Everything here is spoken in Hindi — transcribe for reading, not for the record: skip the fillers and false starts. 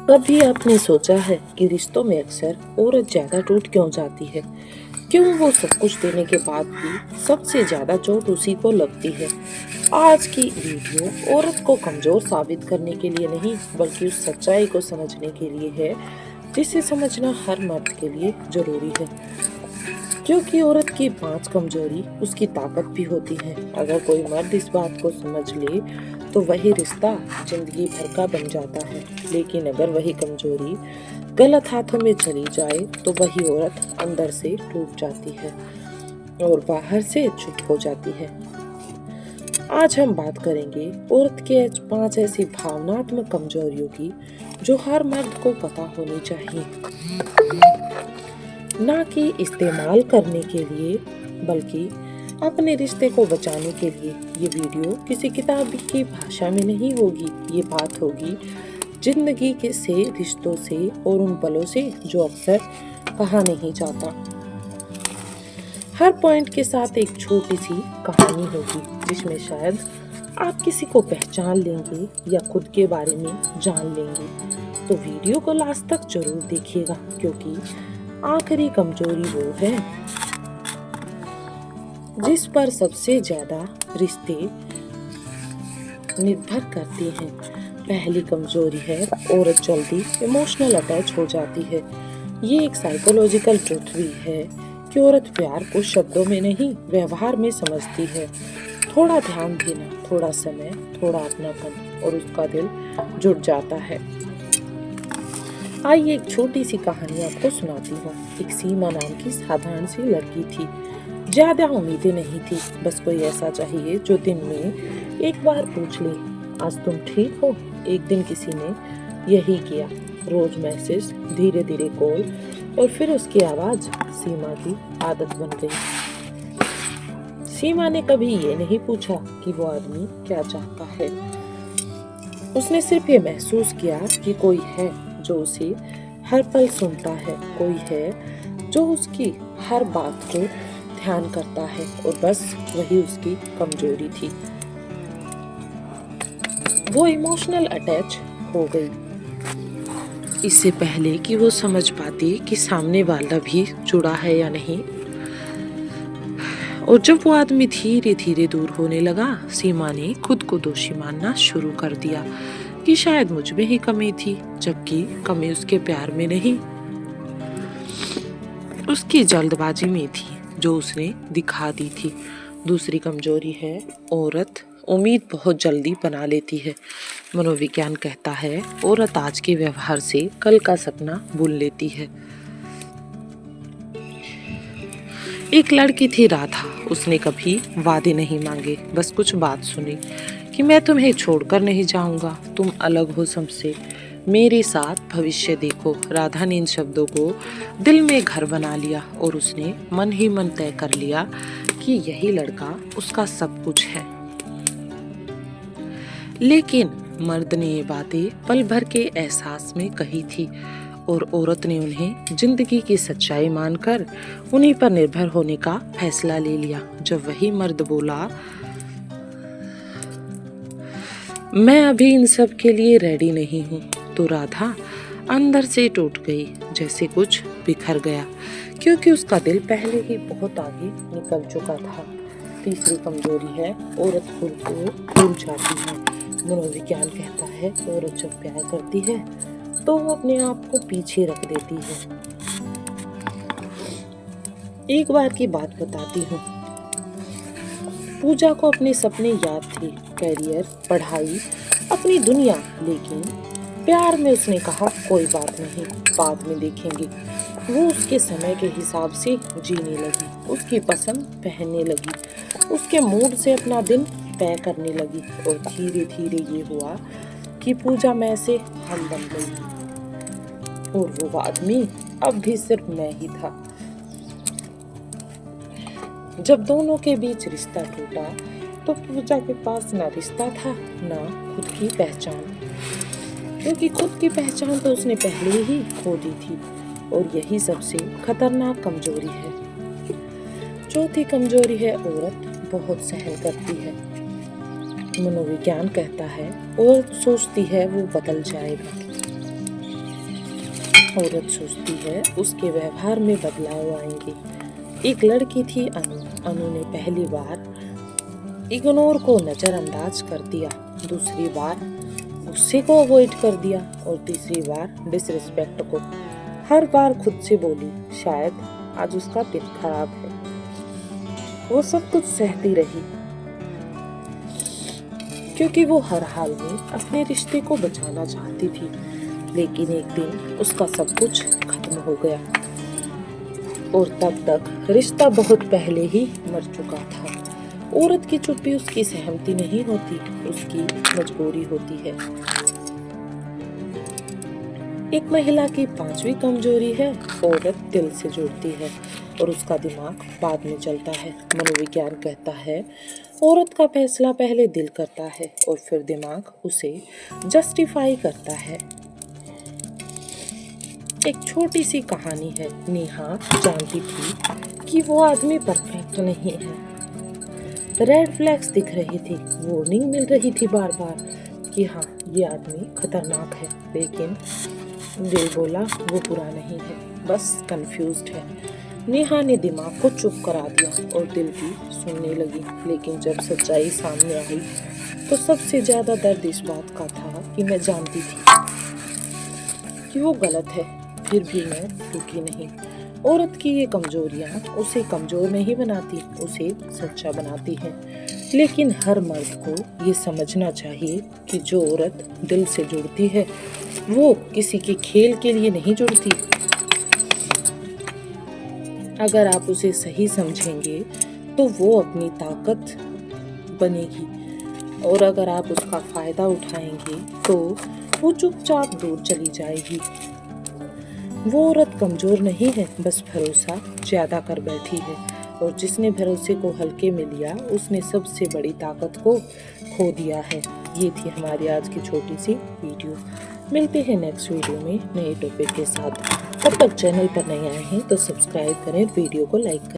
कभी आपने सोचा है कि रिश्तों में अक्सर औरत ज्यादा टूट क्यों जाती है? क्यों वो सब कुछ देने के बाद भी सबसे ज्यादा चोट उसी को लगती है? आज की वीडियो औरत को कमजोर साबित करने के लिए नहीं, बल्कि उस सच्चाई को समझने के लिए है, जिसे समझना हर मर्द के लिए जरूरी है। क्योंकि औरत की पांच कमजोरी उसकी ताकत भी होती है। अगर कोई मर्द इस बात को समझ ले तो वही रिश्ता जिंदगी भर का बन जाता है। लेकिन अगर वही कमजोरी गलत हाथों में चली जाए तो वही औरत अंदर से टूट जाती है और बाहर से चुप हो जाती है। आज हम बात करेंगे औरत के पांच ऐसी भावनात्मक कमजोरियों की जो हर मर्द को पता होनी चाहिए, ना कि इस्तेमाल करने के लिए बल्कि अपने रिश्ते को बचाने के लिए। ये वीडियो किसी किताब की भाषा में नहीं होगी, ये बात होगी जिंदगी के से रिश्तों से और उन पलों से जो अक्सर कहा नहीं जाता। हर पॉइंट के साथ एक छोटी सी कहानी होगी जिसमें शायद आप किसी को पहचान लेंगे या खुद के बारे में जान लेंगे। तो वीडियो को लास्ट तक जरूर देखिएगा, क्योंकि आखिरी कमजोरी वो है जिस पर सबसे ज्यादा रिश्ते निर्भर करते हैं। पहली कमजोरी है औरत जल्दी इमोशनल अटैच हो जाती है। ये एक साइकोलॉजिकल ट्रुथ भी है कि औरत प्यार को शब्दों में नहीं, व्यवहार में समझती है। थोड़ा ध्यान देना, थोड़ा समय, थोड़ा अपनापन और उसका दिल जुड़ जाता है। आइए एक छोटी सी कहानी आपको सुनाती हूँ। एक सीमा नाम की साधारण सी लड़की थी। ज्यादा उम्मीदें नहीं थी, बस कोई ऐसा चाहिए जो दिन में एक बार पूछ ले, आज तुम ठीक हो? एक दिन किसी ने यही किया। रोज मैसेज, धीरे धीरे कॉल और फिर उसकी आवाज सीमा की आदत बन गई। सीमा ने कभी ये नहीं पूछा कि वो आदमी क्या चाहता है। उसने सिर्फ ये महसूस किया कि कोई है जो उसे हर पल सुनता है, कोई है जो उसकी हर बात को ध्यान करता है, और बस वही उसकी कमजोरी थी। वो इमोशनल अटैच हो गई इससे पहले कि वो समझ पाती कि सामने वाला भी जुड़ा है या नहीं। और जब वो आदमी धीरे धीरे दूर होने लगा, सीमा ने खुद को दोषी मानना शुरू कर दिया कि शायद मुझ में ही कमी थी, जबकि कमी उसके प्यार में नहीं, उसकी जल्दबाजी में थी जो उसने दिखा दी थी। दूसरी कमजोरी है औरत उम्मीद बहुत जल्दी बना लेती है। मनोविज्ञान कहता है औरत आज के व्यवहार से कल का सपना बुन लेती है। एक लड़की थी राधा, उसने कभी वादे नहीं मांगे, बस कुछ बात सुनी कि मैं तुम्हें छोड़कर नहीं जाऊंगा, तुम अलग हो सबसे, मेरे साथ भविष्य देखो। राधा ने इन शब्दों को दिल में घर बना लिया और उसने मन ही मन तय कर लिया कि यही लड़का उसका सब कुछ है। लेकिन मर्द ने ये बातें पल भर के एहसास में कही थी और औरत ने उन्हें जिंदगी की सच्चाई मानकर उन्हीं पर निर्भर होने का फैसला ले लिया। जब वही मर्द बोला, मैं अभी इन सब के लिए रेडी नहीं हूँ, तो राधा अंदर से टूट गई, जैसे कुछ बिखर गया, क्योंकि उसका दिल पहले ही बहुत आगे निकल चुका था। तीसरी कमजोरी है औरत खुद को भूल जाती है। मनोविज्ञान कहता है औरत जब प्यार करती है तो वो अपने आप को पीछे रख देती है। एक बार की बात बताती हूँ। पूजा को अपने सपने याद थे, करियर, पढ़ाई, अपनी दुनिया, लेकिन प्यार में उसने कहा कोई बात नहीं, बाद में देखेंगे। वो उसके समय के हिसाब से जीने लगी, उसकी पसंद पहनने लगी, उसके मूड से अपना दिन तय करने लगी, और धीरे धीरे ये हुआ कि पूजा मैं से हम बन गई और वो आदमी अब भी सिर्फ मैं ही था। जब दोनों के बीच रिश्ता टूटा तो पूजा के पास ना रिश्ता था ना खुद की पहचान, क्योंकि खुद की पहचान तो उसने पहले ही खो दी थी, और यही सबसे खतरनाक कमजोरी है। चौथी कमजोरी है औरत बहुत सहन करती है। मनोविज्ञान कहता है औरत सोचती है वो बदल जाएगा, औरत सोचती है उसके व्यवहार में बदलाव आएंगे। एक लड़की थी अनु। अनु ने पहली बार इग्नोर को नजरअंदाज कर दिया, दूसरी बार गुस्से को अवॉइड कर दिया और तीसरी बार डिसरिस्पेक्ट को। हर बार खुद से बोली शायद आज उसका दिन खराब है। वो सब कुछ सहती रही क्योंकि वो हर हाल में अपने रिश्ते को बचाना चाहती थी। लेकिन एक दिन उसका सब कुछ खत्म हो गया और तब तक रिश्ता बहुत पहले ही मर चुका था। औरत की चुप्पी उसकी सहमति नहीं होती, उसकी मजबूरी होती है। एक महिला की पांचवी कमजोरी है, औरत दिल से जुड़ती है और उसका दिमाग बाद में चलता है। मनोविज्ञान कहता है औरत का फैसला पहले दिल करता है और फिर दिमाग उसे जस्टिफाई करता है। एक छोटी सी कहानी है। नेहा जानती थी कि वो आदमी परफेक्ट नहीं है। रेड फ्लैग्स दिख रही थी, वार्निंग मिल रही थी बार बार कि हाँ ये आदमी खतरनाक है, लेकिन दिल बोला वो बुरा नहीं है, बस कंफ्यूज्ड है। नेहा ने दिमाग को चुप करा दिया और दिल भी सुनने लगी। लेकिन जब सच्चाई सामने आई तो सबसे ज्यादा दर्द इस बात का था कि मैं जानती थी कि वो गलत है, फिर भी मैं रुकी नहीं। औरत की ये कमजोरियां उसे कमजोर नहीं बनाती, उसे सच्चा बनाती हैं। लेकिन हर मर्द को ये समझना चाहिए कि जो औरत दिल से जुड़ती है वो किसी के खेल के लिए नहीं जुड़ती। अगर आप उसे सही समझेंगे तो वो अपनी ताकत बनेगी और अगर आप उसका फायदा उठाएंगे तो वो चुपचाप दूर चली जाएगी। वो औरत कमजोर नहीं है, बस भरोसा ज्यादा कर बैठी है और जिसने भरोसे को हल्के में लिया उसने सबसे बड़ी ताकत को खो दिया है। ये थी हमारी आज की छोटी सी वीडियो। मिलते हैं नेक्स्ट वीडियो में नए टॉपिक के साथ। तब तक चैनल पर नए आए हैं तो सब्सक्राइब करें, वीडियो को लाइक करें।